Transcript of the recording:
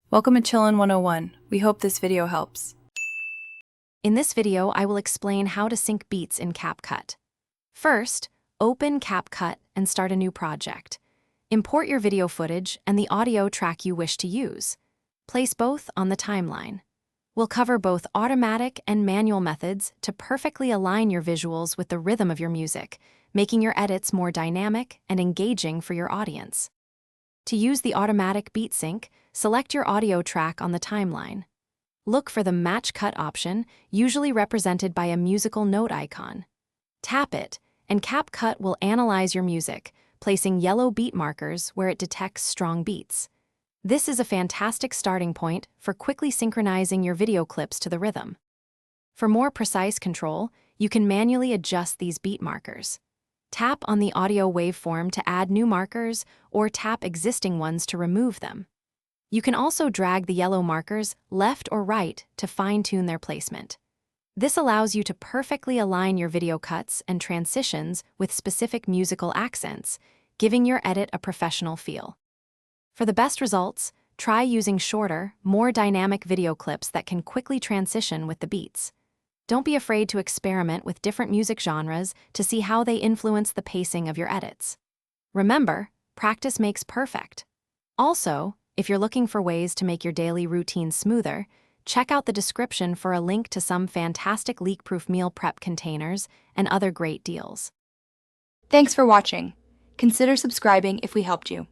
Welcome to Chillin' 101. We hope this video helps. In this video, I will explain how to sync beats in Capcut. First, open Capcut and start a new project. Import your video footage and the audio track you wish to use. Place both on the timeline. We'll cover both automatic and manual methods to perfectly align your visuals with the rhythm of your music, making your edits more dynamic and engaging for your audience. To use the automatic beat sync, select your audio track on the timeline. Look for the Match Cut option, usually represented by a musical note icon. Tap it, and Capcut will analyze your music, placing yellow beat markers where it detects strong beats. This is a fantastic starting point for quickly synchronizing your video clips to the rhythm. For more precise control, you can manually adjust these beat markers. Tap on the audio waveform to add new markers or tap existing ones to remove them. You can also drag the yellow markers left or right to fine-tune their placement. This allows you to perfectly align your video cuts and transitions with specific musical accents, giving your edit a professional feel. For the best results, try using shorter, more dynamic video clips that can quickly transition with the beats. Don't be afraid to experiment with different music genres to see how they influence the pacing of your edits. Remember, practice makes perfect. Also, if you're looking for ways to make your daily routine smoother, check out the description for a link to some fantastic leak-proof meal prep containers and other great deals. Thanks for watching. Consider subscribing if we helped you.